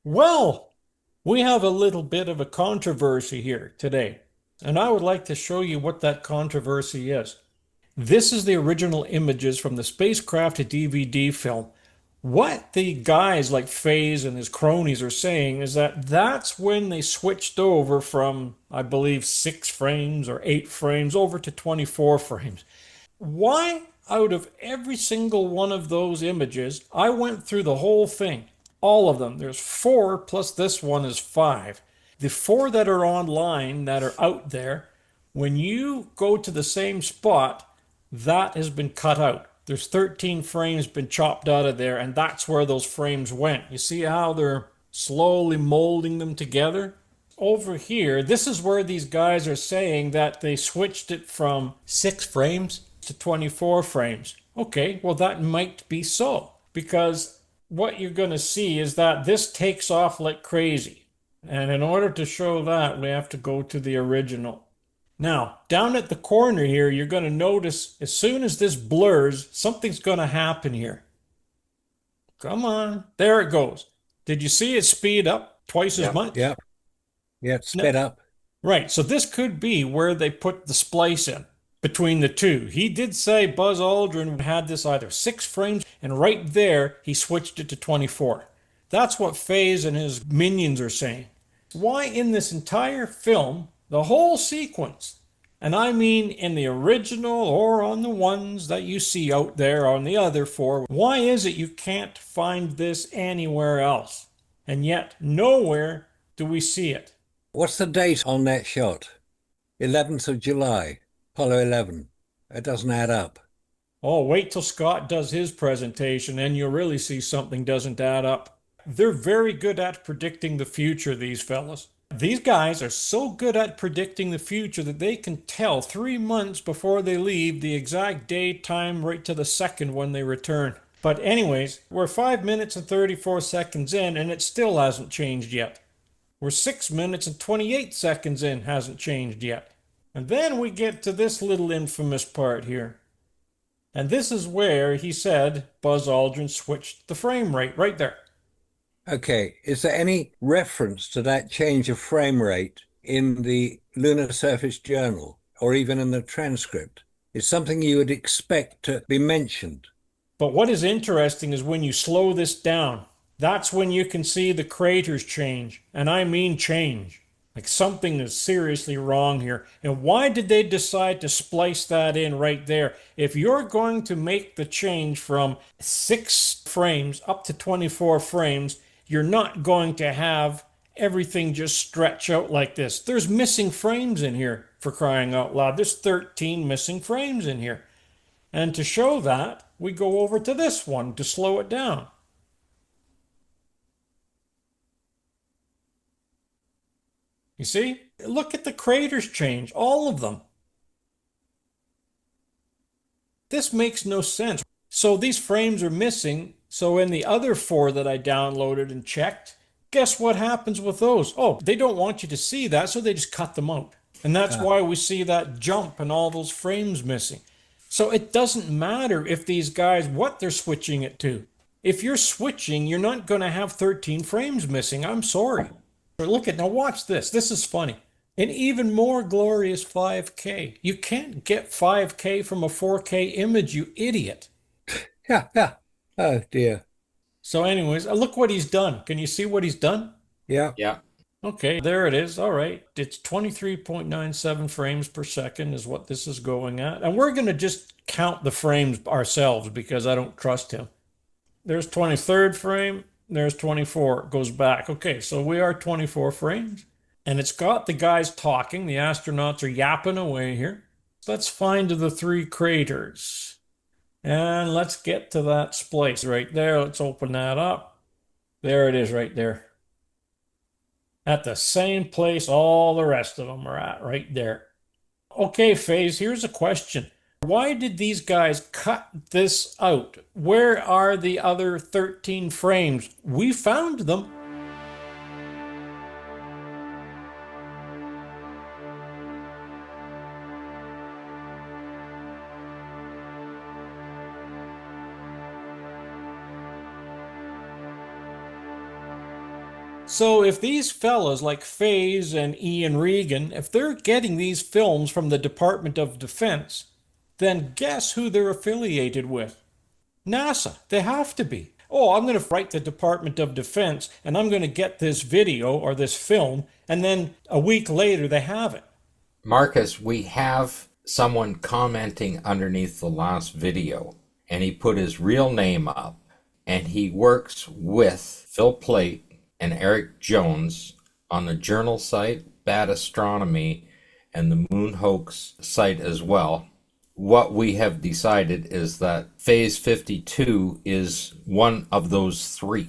Well, we have a little bit of a controversy here today, and I would like to show you what that controversy is. This is the original images from the spacecraft DVD film. What the guys like Phase and his cronies are saying is that that's when they switched over from, I believe, 6 frames or 8 frames over to 24 frames. Why, out of every single one of those images, I went through the whole thing, all of them. There's four, plus this one is five. The four that are online, that are out there, when you go to the same spot, that has been cut out. There's 13 frames been chopped out of there, and that's where those frames went. You see how they're slowly molding them together? Over here, this is where these guys are saying that they switched it from 6 frames to 24 frames. Okay, well, that might be so, because what you're going to see is that this takes off like crazy. And in order to show that, we have to go to the original. Now, down at the corner here, you're going to notice as soon as this blurs, something's going to happen here. Come on. There it goes. Did you see it speed up twice as Yep, much? yep, yeah, it's No. sped up. Right. So this could be where they put the splice in between the two. He did say Buzz Aldrin had this either 6 frames, and right there he switched it to 24. That's what Phase and his minions are saying. Why in this entire film, the whole sequence, and I mean in the original or on the ones that you see out there on the other four, why is it you can't find this anywhere else? And yet nowhere do we see it. What's the date on that shot? 11th of July, Apollo 11. It doesn't add up. Oh, wait till Scott does his presentation and you'll really see something doesn't add up. They're very good at predicting the future, these fellas. These guys are so good at predicting the future that they can tell 3 months before they leave the exact day, time, right to the second when they return. But, anyways, we're 5 minutes and 34 seconds in and it still hasn't changed yet. We're 6 minutes and 28 seconds in, hasn't changed yet. And then we get to this little infamous part here. And this is where he said Buzz Aldrin switched the frame rate right there. Okay, is there any reference to that change of frame rate in the Lunar Surface Journal or even in the transcript? It's something you would expect to be mentioned. But what is interesting is when you slow this down, that's when you can see the craters change. And I mean change. Like something is seriously wrong here. And why did they decide to splice that in right there? If you're going to make the change from 6 frames up to 24 frames, you're not going to have everything just stretch out like this. There's missing frames in here, for crying out loud. There's 13 missing frames in here. And to show that, we go over to this one to slow it down. You see? Look at the craters change, all of them. This makes no sense. So these frames are missing. So in the other four that I downloaded and checked, guess what happens with those? Oh, they don't want you to see that, so they just cut them out. And that's Ah, why we see that jump and all those frames missing. So it doesn't matter if these guys, what they're switching it to. If you're switching, you're not going to have 13 frames missing. I'm sorry. But look at, now watch this. This is funny. An even more glorious 5K. You can't get 5K from a 4K image, you idiot. yeah, yeah. Oh dear. So, anyways, look what he's done. Can you see what he's done? Yeah. Yeah. Okay, there it is. All right. It's 23.97 frames per second is what this is going at. And we're going to just count the frames ourselves because I don't trust him. There's 23rd frame. There's 24. It goes back. Okay, so we are 24 frames. And it's got the guys talking. The astronauts are yapping away here. Let's find the three craters. And let's get to that splice right there. Let's open that up. There it is right there. At the same place all the rest of them are at, right there. Okay, Phase, here's a question. Why did these guys cut this out? Where are the other 13 frames? We found them. So if these fellas like Faze and Ian Regan, if they're getting these films from the Department of Defense, then guess who they're affiliated with? NASA. They have to be. Oh, I'm going to write the Department of Defense and I'm going to get this video or this film, and then a week later they have it. Marcus, we have someone commenting underneath the last video, and he put his real name up, and he works with Phil Plait and Eric Jones on the journal site, Bad Astronomy, and the Moon Hoax site as well. What we have decided is that Phase 52 is one of those three.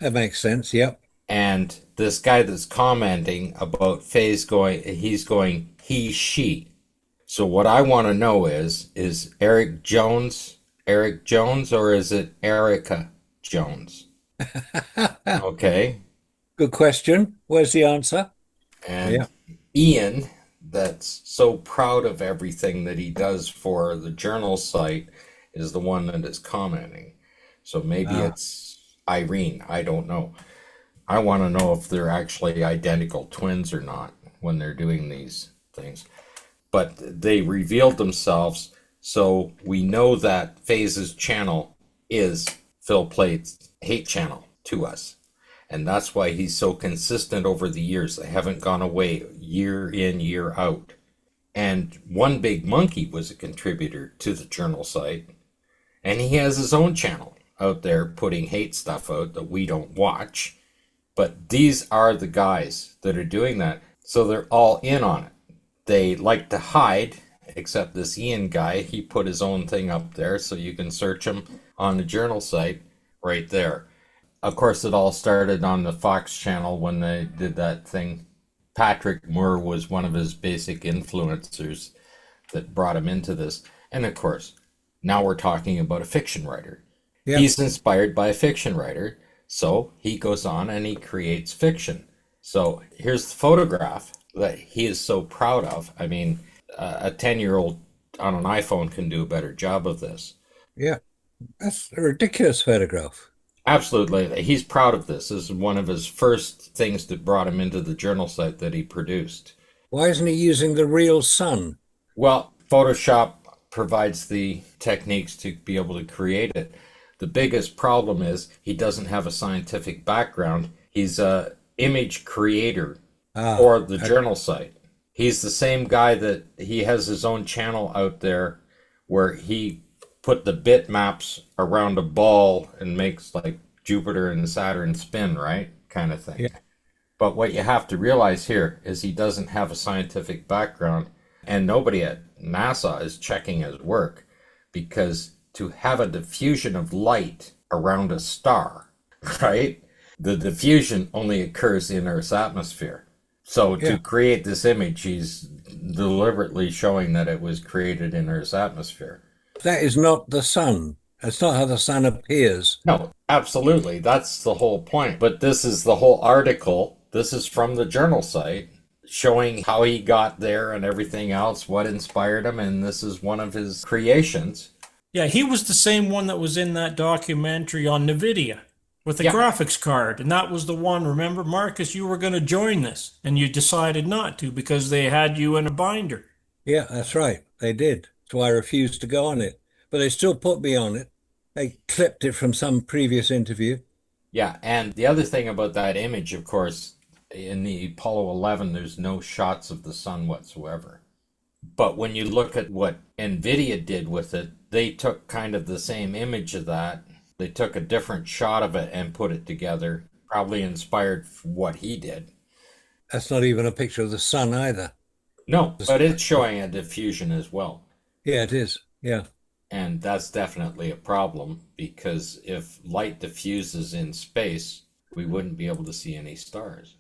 That makes sense. Yep. And this guy that's commenting about Phase going, he's going, he, she. So what I want to know is Eric Jones, or is it Erica Jones? Okay. Good question. Where's the answer? And Yeah. Ian, that's so proud of everything that he does for the journal site, is the one that is commenting. So maybe Ah, it's Irene. I don't know. I want to know if they're actually identical twins or not when they're doing these things. But they revealed themselves, so we know that Phase's channel is Phil Plait's hate channel to us. And that's why he's so consistent over the years. They haven't gone away year in, year out. And One Big Monkey was a contributor to the journal site. And he has his own channel out there putting hate stuff out that we don't watch. But these are the guys that are doing that. So they're all in on it. They like to hide, except this Ian guy, he put his own thing up there so you can search him on the journal site right there. Of course, it all started on the Fox channel when they did that thing. Patrick Moore was one of his basic influencers that brought him into this. And of course, now we're talking about a fiction writer. yeah. He's inspired by a fiction writer, so he goes on and he creates fiction. So here's the photograph that he is so proud of. I mean, a 10-year-old on an iPhone can do a better job of this. Yeah. That's a ridiculous photograph. Absolutely. He's proud of this. This is one of his first things that brought him into the journal site that he produced. Why isn't he using the real sun? Well, Photoshop provides the techniques to be able to create it. The biggest problem is he doesn't have a scientific background. He's a image creator Ah, for the journal site. He's the same guy that he has his own channel out there where he put the bitmaps around a ball and makes like Jupiter and Saturn spin, right? Kind of thing. yeah. But what you have to realize here is he doesn't have a scientific background, and nobody at NASA is checking his work because to have a diffusion of light around a star, right? The diffusion only occurs in Earth's atmosphere. So to Yeah. create this image, he's deliberately showing that it was created in Earth's atmosphere. That is not the sun. That's not how the sun appears. No, absolutely. That's the whole point. But this is the whole article. This is from the journal site showing how he got there and everything else, what inspired him, and this is one of his creations. Yeah, he was the same one that was in that documentary on NVIDIA with the Yeah, graphics card. And that was the one, remember, Marcus, you were going to join this and you decided not to because they had you in a binder. Yeah, that's right. They did. That's why I refused to go on it. But they still put me on it. They clipped it from some previous interview. yeah. And the other thing about that image, of course, in the Apollo 11, there's no shots of the sun whatsoever. But when you look at what NVIDIA did with it, they took kind of the same image of that. They took a different shot of it and put it together, probably inspired what he did. That's not even a picture of the sun either. No, but it's showing a diffusion as well. Yeah, it is. Yeah. And that's definitely a problem because if light diffuses in space, we wouldn't be able to see any stars.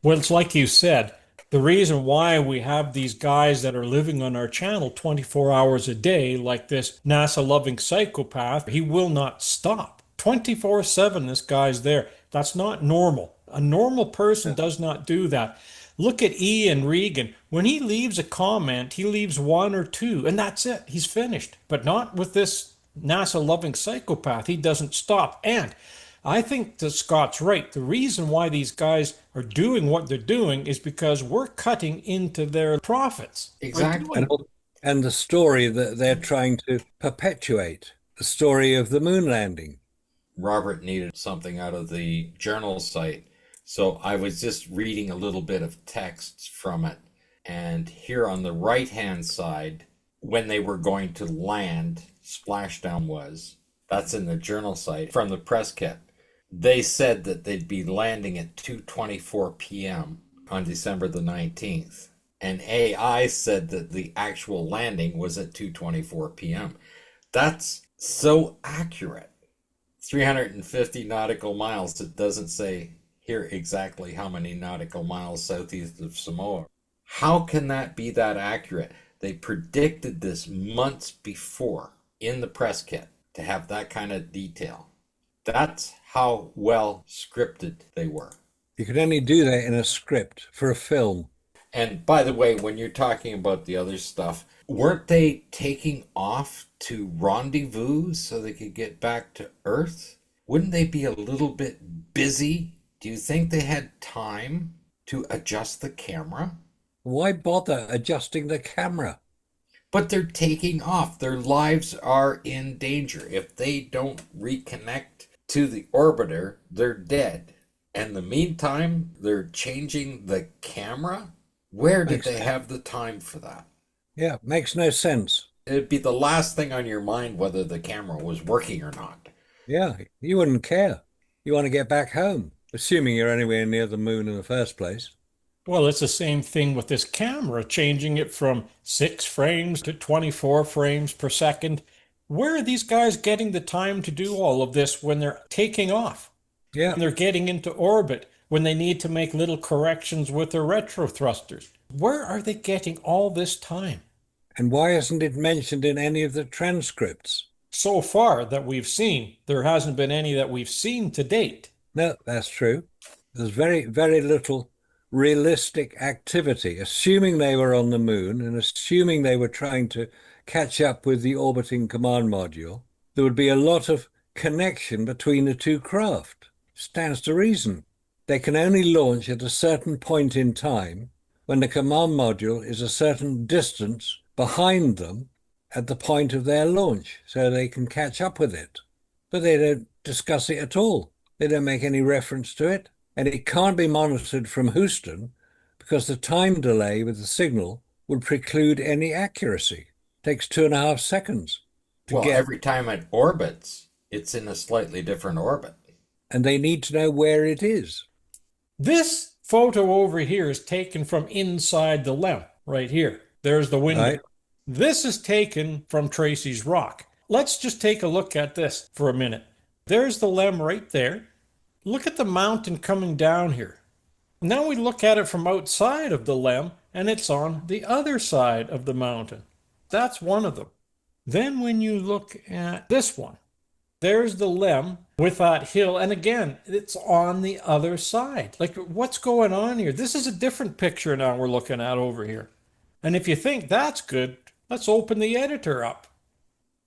Well, it's like you said, the reason why we have these guys that are living on our channel 24 hours a day, like this NASA loving psychopath, he will not stop. 24/7, this guy's there. That's not normal. A normal person does not do that. Look at Ian Regan. When he leaves a comment, he leaves one or two, and that's it. He's finished. But not with this NASA loving psychopath. He doesn't stop. And I think that Scott's right. The reason why these guys are doing what they're doing is because we're cutting into their profits by Exactly. doing it. And the story that they're trying to perpetuate, the story of the moon landing. Robert needed something out of the journal site. So I was just reading a little bit of text from it. And here on the right hand side, when they were going to land, splashdown was. That's in the journal site from the press kit. They said that they'd be landing at 2:24 p.m. on December the 19th. And AI said that the actual landing was at 2:24 p.m. That's so accurate. 350 nautical miles. It doesn't say here exactly how many nautical miles southeast of Samoa. How can that be that accurate? They predicted this months before in the press kit to have that kind of detail. That's how well scripted they were. You could only do that in a script for a film. And by the way, when you're talking about the other stuff, weren't they taking off to rendezvous so they could get back to Earth? Wouldn't they be a little bit busy? Do you think they had time to adjust the camera? Why bother adjusting the camera? But they're taking off. Their lives are in danger. If they don't reconnect to the orbiter, they're dead. In the meantime, they're changing the camera? Where did Makes they have the time for that? Yeah, makes no sense. It'd be the last thing on your mind whether the camera was working or not. Yeah, you wouldn't care. You want to get back home, assuming you're anywhere near the moon in the first place. Well, it's the same thing with this camera, changing it from 6 frames to 24 frames per second. Where are these guys getting the time to do all of this when they're taking off, Yeah, when they're getting into orbit, when they need to make little corrections with their retro thrusters? Where are they getting all this time? and why isn't it mentioned in any of the transcripts? So far that we've seen, there hasn't been any that we've seen to date. No, that's true. There's very, very little realistic activity, assuming they were on the moon and assuming they were trying to catch up with the orbiting command module. There would be a lot of connection between the two craft. Stands to reason. They can only launch at a certain point in time when the command module is a certain distance behind them at the point of their launch, so they can catch up with it. But they don't discuss it at all. They don't make any reference to it. And it can't be monitored from Houston because the time delay with the signal would preclude any accuracy. It takes 2.5 seconds to Well, get, every time it orbits, it's in a slightly different orbit. and they need to know where it is. This photo over here is taken from inside the LEM, right here. There's the window. Right? This is taken from Tracy's Rock. Let's just take a look at this for a minute. There's the LEM right there. Look at the mountain coming down here. Now we look at it from outside of the LEM, and it's on the other side of the mountain. That's one of them. Then when you look at this one, there's the LEM with that hill, and again, it's on the other side. Like, what's going on here? This is a different picture now we're looking at over here. And if you think that's good, let's open the editor up.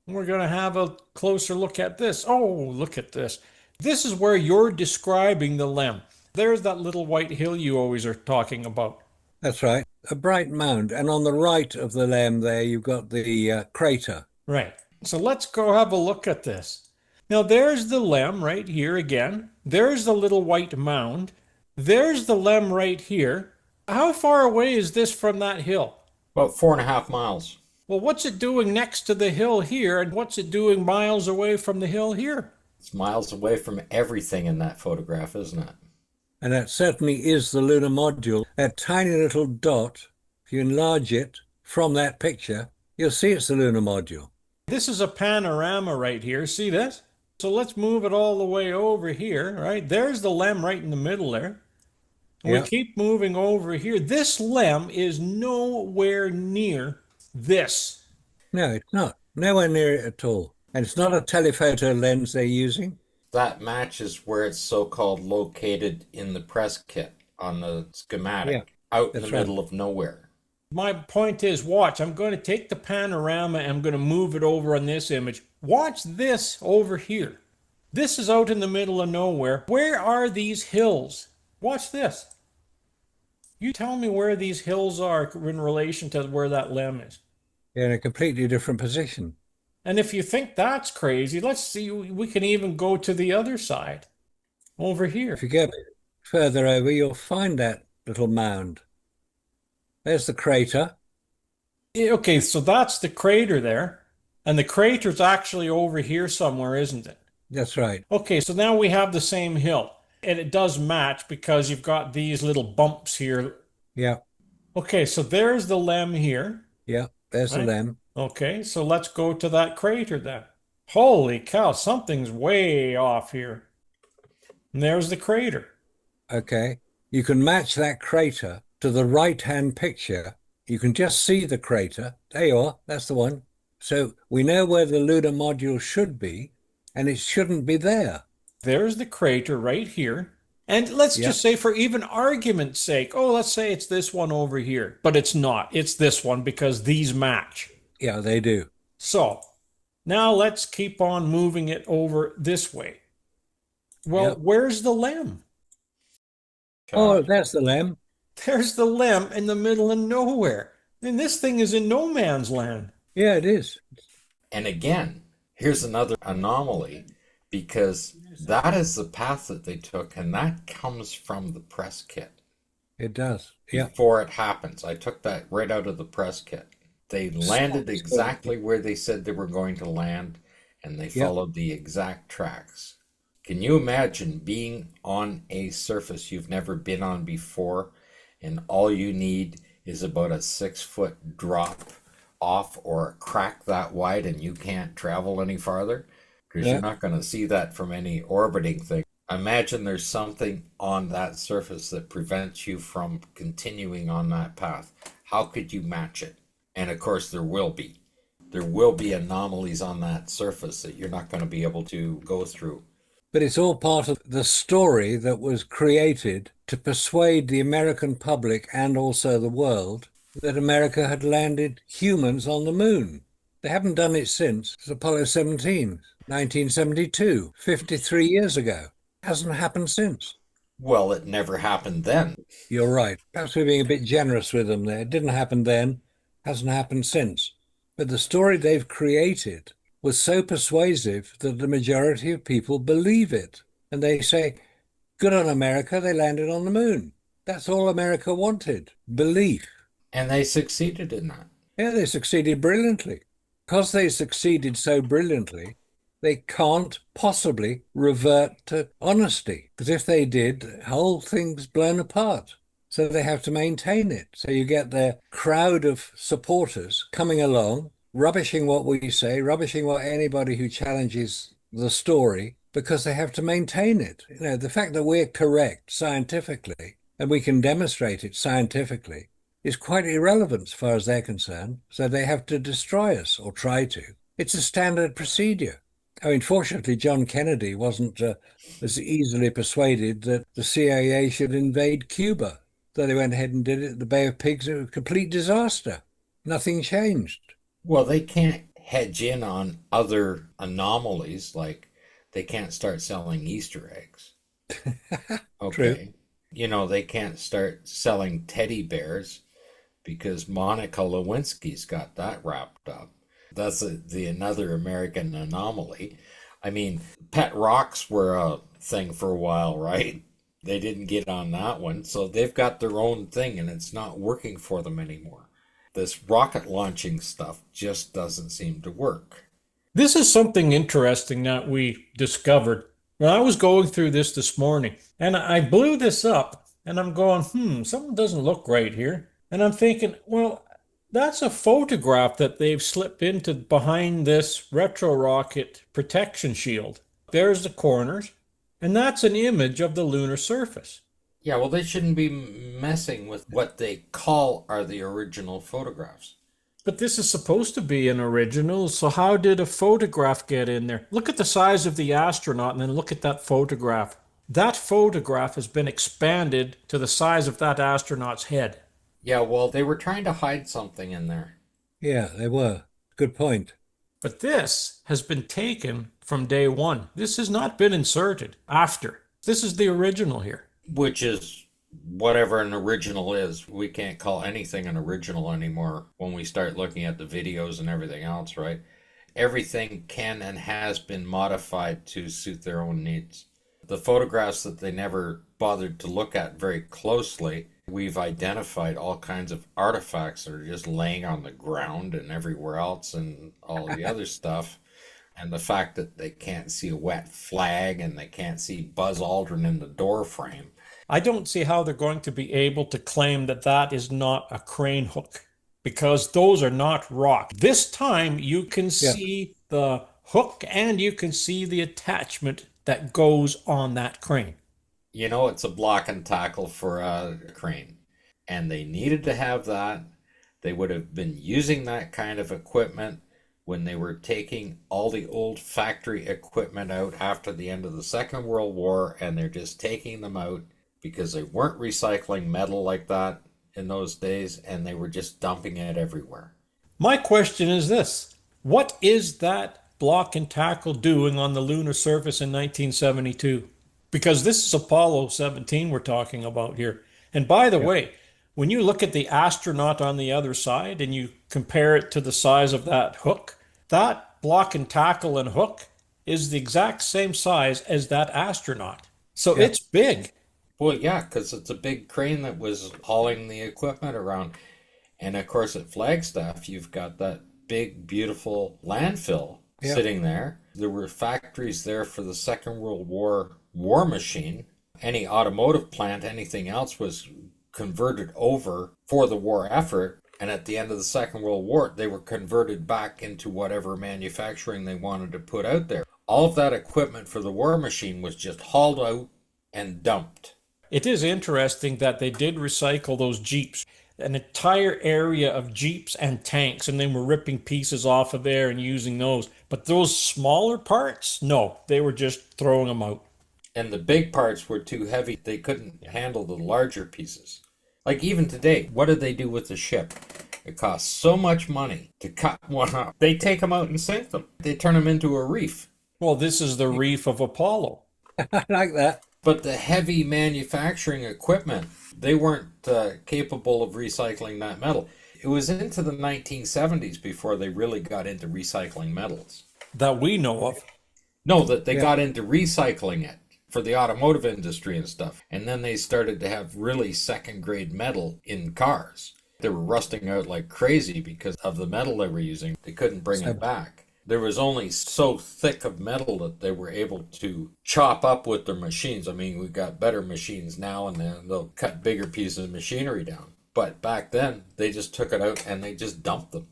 We're going to have a closer look at this. Oh, look at this. This is where you're describing the LEM. There's that little white hill you always are talking about. That's right. A bright mound. And on the right of the LEM there, you've got the crater. Right. So let's go have a look at this. Now there's the LEM right here again. There's the little white mound. There's the LEM right here. How far away is this from that hill? About 4.5 miles. Well, what's it doing next to the hill here, and what's it doing miles away from the hill here? It's miles away from everything in that photograph, isn't it? And that certainly is the lunar module. That tiny little dot, if you enlarge it from that picture, you'll see it's the lunar module. This is a panorama right here. See this? So let's move it all the way over here, right? There's the LEM right in the middle there. We Yeah. keep moving over here. This LEM is nowhere near this. No, it's not. Nowhere near it at all. And it's not a telephoto lens they're using. That matches where it's so-called located in the press kit on the schematic, Yeah, out in the that's right. middle of nowhere. My point is, watch, I'm going to take the panorama and I'm going to move it over on this image. Watch this over here. This is out in the middle of nowhere. Where are these hills? Watch this. You tell me where these hills are in relation to where that limb is. They're in a completely different position. And if you think that's crazy, let's see, we can even go to the other side, over If here. you go a bit further over, you'll find that little mound. There's the crater. Okay, so that's the crater there. And the crater's actually over here somewhere, isn't it? That's right. Okay, so now we have the same hill. And it does match because you've got these little bumps here. Yeah, Okay, so there's the lem here, yeah. There's the right? lem. Okay, so let's go to that crater then. Holy cow, something's way off here. And there's the crater. Okay. You can match that crater to the right-hand picture. You can just see the crater. There you are. That's the one. So we know where the lunar module should be, and it shouldn't be there. There's the crater right here. And let's Yeah, just say, for even argument's sake, oh, let's say it's this one over here, but it's not. It's this one because these match. yeah, they do. So now let's keep on moving it over this way. Well, Yeah. where's the lem? Oh, Okay. that's the lem. There's the lem in the middle of nowhere. And this thing is in no man's land. Yeah, it is. And again, here's another anomaly because that is the path that they took, and that comes from the press kit. It does. Yeah. Before it happens, I took that right out of the press kit. They landed So, exactly where they said they were going to land, and they yeah. followed the exact tracks. Can you imagine being on a surface you've never been on before, and all you need is about a 6 foot drop off or a crack that wide, and you can't travel any farther? Because you're Yeah. not going to see that from any orbiting thing. Imagine there's something on that surface that prevents you from continuing on that path. How could you match it? And of course, there will be. There will be anomalies on that surface that you're not going to be able to go through. But it's all part of the story that was created to persuade the American public and also the world that America had landed humans on the moon. They haven't done it since. It's Apollo 17, 1972, 53 years ago. Hasn't happened since. Well, it never happened then. You're right. Perhaps we're being a bit generous with them there. It didn't happen then, hasn't happened since. But the story they've created was so persuasive that the majority of people believe it. And they say, good on America, they landed on the moon. That's all America wanted, belief. And they succeeded in that. Yeah, they succeeded brilliantly. Because they succeeded so brilliantly, they can't possibly revert to honesty. Because if they did, the whole thing's blown apart. So they have to maintain it. So you get their crowd of supporters coming along, rubbishing what we say, rubbishing what anybody who challenges the story, because they have to maintain it. You know, the fact that we're correct scientifically and we can demonstrate it scientifically is quite irrelevant as far as they're concerned. So they have to destroy us or try to. It's a standard procedure. I mean, fortunately, John Kennedy wasn't as easily persuaded that the CIA should invade Cuba. So they went ahead and did it. The Bay of Pigs, it was a complete disaster. Nothing changed. Well, they can't hedge in on other anomalies, like they can't start selling Easter eggs. True. Okay. You know, they can't start selling teddy bears because Monica Lewinsky's got that wrapped up. That's the another American anomaly. I mean, pet rocks were a thing for a while, right? They didn't get on that one, so they've got their own thing and it's not working for them anymore. This rocket launching stuff just doesn't seem to work. This is something interesting that we discovered when I was going through this morning. And I blew this up and I'm going, something doesn't look right here. And I'm thinking, well, that's a photograph that they've slipped into behind this retro rocket protection shield. There's the corners, and that's an image of the lunar surface. Yeah, well, they shouldn't be messing with what they call are the original photographs. But this is supposed to be an original, so how did a photograph get in there? Look at the size of the astronaut and then look at that photograph. That photograph has been expanded to the size of that astronaut's head. Yeah, well, they were trying to hide something in there. Yeah, they were. Good point. But this has been taken from day one. This has not been inserted after. This is the original here. Which is whatever an original is. We can't call anything an original anymore when we start looking at the videos and everything else, right? Everything can and has been modified to suit their own needs. The photographs that they never bothered to look at very closely, we've identified all kinds of artifacts that are just laying on the ground and everywhere else and all the other stuff. And the fact that they can't see a wet flag and they can't see Buzz Aldrin in the door frame. I don't see how they're going to be able to claim that that is not a crane hook because those are not rock. This time you can Yeah. see the hook and you can see the attachment that goes on that crane. You know, it's a block and tackle for a crane. And they needed to have that. They would have been using that kind of equipment when they were taking all the old factory equipment out after the end of the Second World War, and they're just taking them out because they weren't recycling metal like that in those days, and they were just dumping it everywhere. My question is this: what is that block and tackle doing on the lunar surface in 1972? Because this is Apollo 17 we're talking about here. And by the Yeah. way, when you look at the astronaut on the other side and you compare it to the size of that hook, that block and tackle and hook is the exact same size as that astronaut. So Yeah. it's big. Well, yeah, because it's a big crane that was hauling the equipment around. And of course, at Flagstaff, you've got that big, beautiful landfill Yeah. sitting there. There were factories there for the Second World War war machine. Any automotive plant, anything else was converted over for the war effort. And at the end of the Second World War, they were converted back into whatever manufacturing they wanted to put out there. All of that equipment for the war machine was just hauled out and dumped. It is interesting that they did recycle those Jeeps, an entire area of Jeeps and tanks, and they were ripping pieces off of there and using those. But those smaller parts, no, they were just throwing them out. And the big parts were too heavy. They couldn't handle the larger pieces. Like even today, what did they do with the ship? It costs so much money to cut one up. They take them out and sink them. They turn them into a reef. Well, this is the reef of Apollo. I like that. But the heavy manufacturing equipment, they weren't capable of recycling that metal. It was into the 1970s before they really got into recycling metals. That we know of. No, that they Yeah. got into recycling it for the automotive industry and stuff. And then they started to have really second grade metal in cars. They were rusting out like crazy because of the metal they were using. They couldn't bring So it back. There was only so thick of metal that they were able to chop up with their machines. I mean, we've got better machines now and they'll cut bigger pieces of machinery down. But back then, they just took it out and they just dumped them.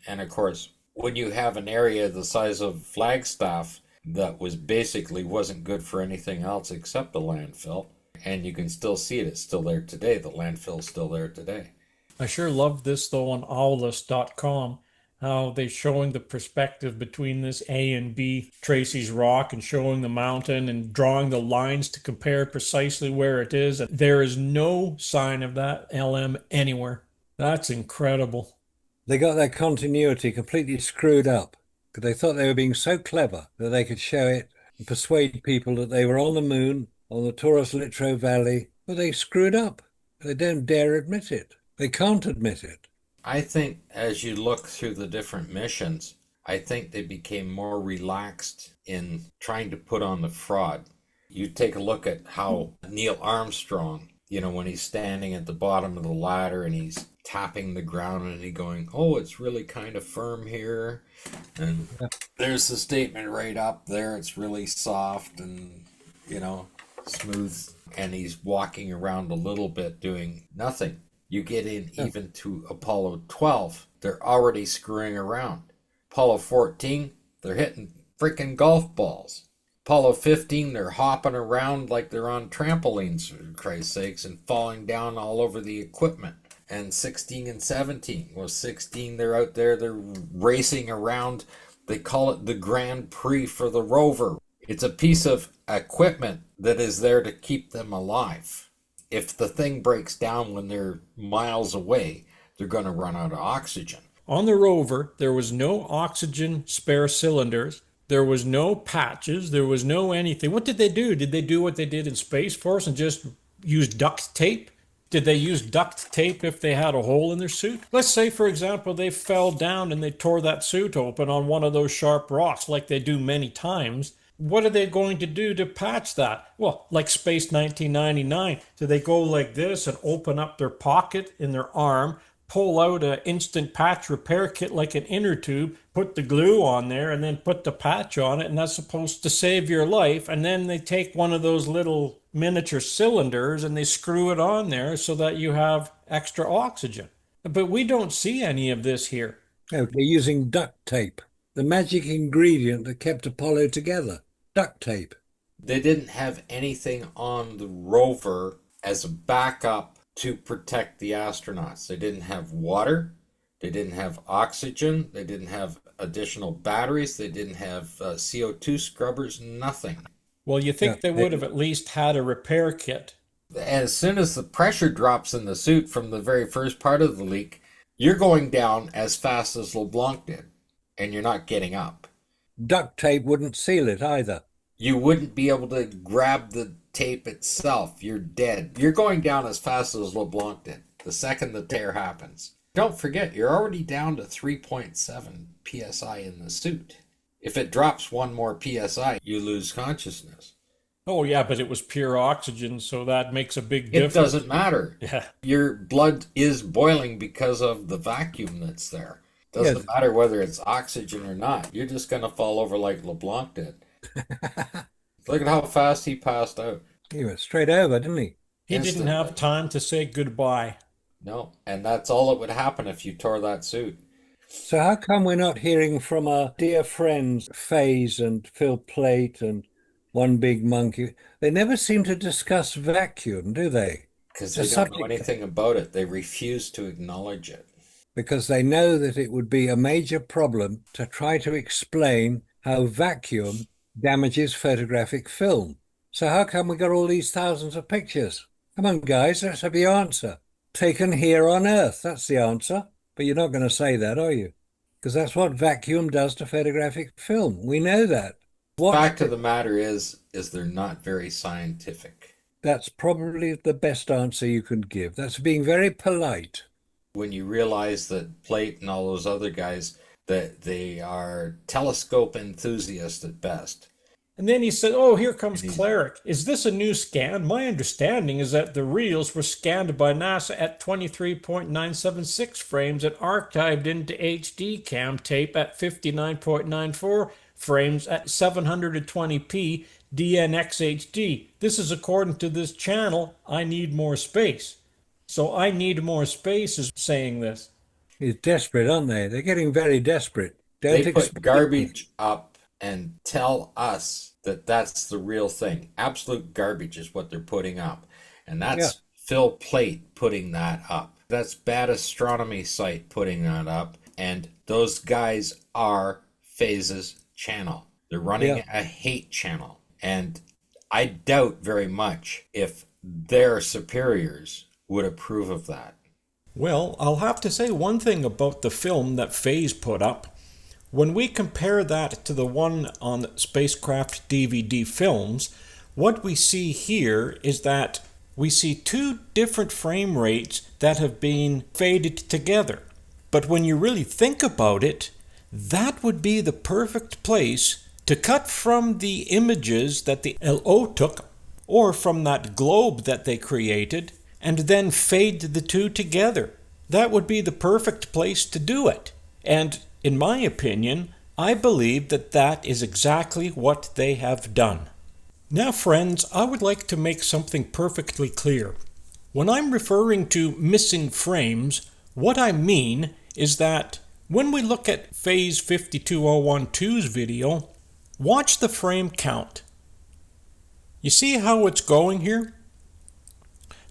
And of course, when you have an area the size of Flagstaff that was basically wasn't good for anything else except the landfill, and you can still see it, it's still there today. The landfill's still there today. I sure love this though on owlus.com, how they're showing the perspective between this A and B Tracy's Rock and showing the mountain and drawing the lines to compare precisely where it is. There is no sign of that LM anywhere. That's incredible. they got their continuity completely screwed up because they thought they were being so clever that they could show it and persuade people that they were on the moon, on the Taurus Littrow Valley, but they screwed up. They don't dare admit it. They can't admit it. I think as you look through the different missions, I think they became more relaxed in trying to put on the fraud. You take a look at how Neil Armstrong, you know, when he's standing at the bottom of the ladder and he's tapping the ground and he's going, oh, it's really kind of firm here. And there's the statement right up there. It's really soft and, you know, smooth. And he's walking around a little bit doing nothing. You get in even to Apollo 12, they're already screwing around. Apollo 14, they're hitting freaking golf balls. Apollo 15, they're hopping around like they're on trampolines, for Christ's sakes, and falling down all over the equipment. And 16 and 17, well, 16, they're out there, they're racing around. They call it the Grand Prix for the rover. It's a piece of equipment that is there to keep them alive. If the thing breaks down when they're miles away, they're going to run out of oxygen. On the rover, there was no oxygen spare cylinders, There was no patches. There was no anything. What did they do? Did they do what they did in Space Force and just use duct tape? Did they use duct tape if they had a hole in their suit? Let's say, for example, they fell down and they tore that suit open on one of those sharp rocks, like they do many times. What are they going to do to patch that? Well, like Space 1999, do they go like this and open up their pocket in their arm, pull out an instant patch repair kit like an inner tube, put the glue on there, and then put the patch on it, and that's supposed to save your life. And then they take one of those little miniature cylinders and they screw it on there so that you have extra oxygen. But we don't see any of this here. Oh, they're using duct tape, the magic ingredient that kept Apollo together. Duct tape. They didn't have anything on the rover as a backup to protect the astronauts. They didn't have water. They didn't have oxygen. They didn't have additional batteries. They didn't have CO2 scrubbers, nothing. Well, you Yeah, think they would have at least had a repair kit. As soon as the pressure drops in the suit from the very first part of the leak, you're going down as fast as LeBlanc did, and you're not getting up. duct tape wouldn't seal it either. You wouldn't be able to grab the tape itself. You're dead. You're going down as fast as LeBlanc did the second the tear happens. Don't forget, you're already down to 3.7 psi in the suit. If it drops one more psi, you lose consciousness. Oh, yeah, but it was pure oxygen, so that makes a big It difference. doesn't matter. Yeah. Your blood is boiling because of the vacuum that's there. Doesn't Yes. matter whether it's oxygen or not. You're just going to fall over like LeBlanc did. Look at how fast he passed out. He went straight over, didn't he? He didn't Instantly. have time to say goodbye. No, and that's all that would happen if you tore that suit. So how come we're not hearing from our dear friends Faze and Phil Plait and One Big Monkey? They never seem to discuss vacuum, do they? Because It's they a don't know subject anything about it. They refuse to acknowledge it. because they know that it would be a major problem to try to explain how vacuum damages photographic film. So how come we got all these thousands of pictures? Come on, guys, let's have the answer. Taken here on Earth, that's the answer. But you're not going to say that, are you? Because that's what vacuum does to photographic film. We know that. Fact of the matter is they're not very scientific. That's probably the best answer you can give. That's being very polite. When you realize that Plate and all those other guys, that they are telescope enthusiasts at best. And then he said, oh, here comes And he's- Cleric. Is this a new scan? My understanding is that the reels were scanned by NASA at 23.976 frames and archived into HD cam tape at 59.94 frames at 720p DNxHD. This is according to this channel. I need more space. So I need more space is saying this. It's desperate, aren't they? They're getting very desperate. Don't They put expect garbage up and tell us that that's the real thing. Absolute garbage is what they're putting up. And that's Yeah. Phil Plait putting that up. That's Bad Astronomy Site putting that up. And those guys are Phase's channel. They're running a hate channel. And I doubt very much if their superiors would approve of that. Well, I'll have to say one thing about the film that Phase put up. When we compare that to the one on spacecraft DVD films, what we see here is that we see two different frame rates that have been faded together. But when you really think about it, that would be the perfect place to cut from the images that the LO took or from that globe that they created and then fade the two together. That would be the perfect place to do it. And in my opinion, I believe that that is exactly what they have done. Now, friends, I would like to make something perfectly clear. When I'm referring to missing frames, what I mean is that when we look at Phase 52012's video, watch the frame count. You see how it's going here?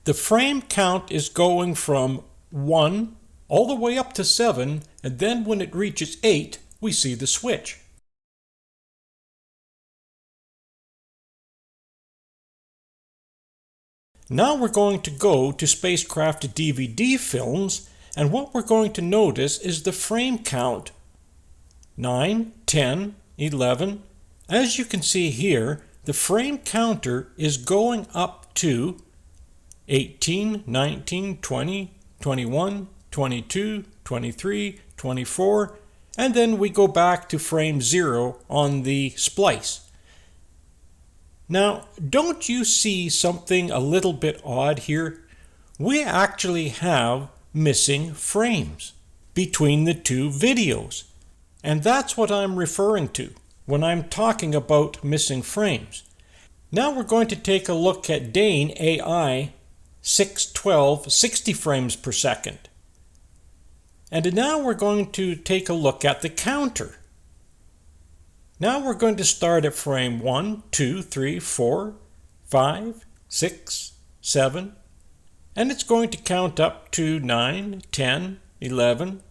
The frame count is going from 1 all the way up to 7, and then when it reaches 8, we see the switch. Now we're going to go to spacecraft DVD films, and what we're going to notice is the frame count 9, 10, 11. As you can see here, the frame counter is going up to 18, 19, 20, 21, 22, 23, 24, and then we go back to frame 0 on the splice. Now, don't you see something a little bit odd here? We actually have missing frames between the two videos. And that's what I'm referring to when I'm talking about missing frames. Now we're going to take a look at Dane AI 612 60 frames per second. And now we're going to take a look at the counter. Now we're going to start at frame 1, 2, 3, 4, 5, 6, 7, and it's going to count up to 9, 10, 11,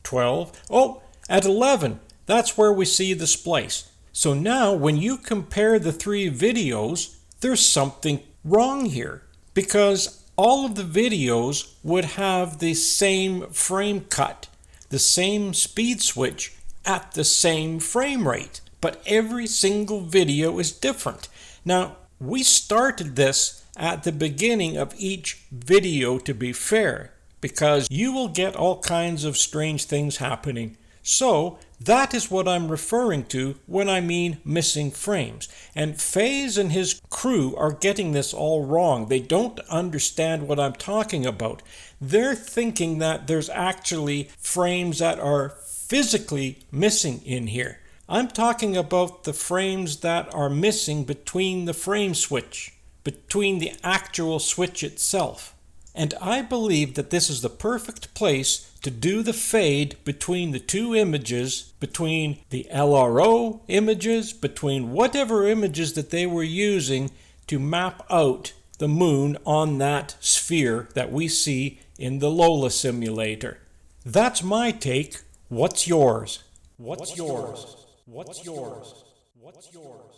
12. Oh, at 11, that's where we see the splice. So now when you compare the three videos, there's something wrong here, because all of the videos would have the same frame cut, the same speed switch at the same frame rate, but every single video is different. Now, we started this at the beginning of each video to be fair, because you will get all kinds of strange things happening. So that is what I'm referring to when I mean missing frames. And FaZe and his crew are getting this all wrong. They don't understand what I'm talking about. They're thinking that there's actually frames that are physically missing in here. I'm talking about the frames that are missing between the frame switch, between the actual switch itself. And I believe that this is the perfect place to do the fade between the two images, between the LRO images, between whatever images that they were using to map out the moon on that sphere that we see in the Lola simulator. That's my take. What's yours? What's yours? What's yours? What's yours?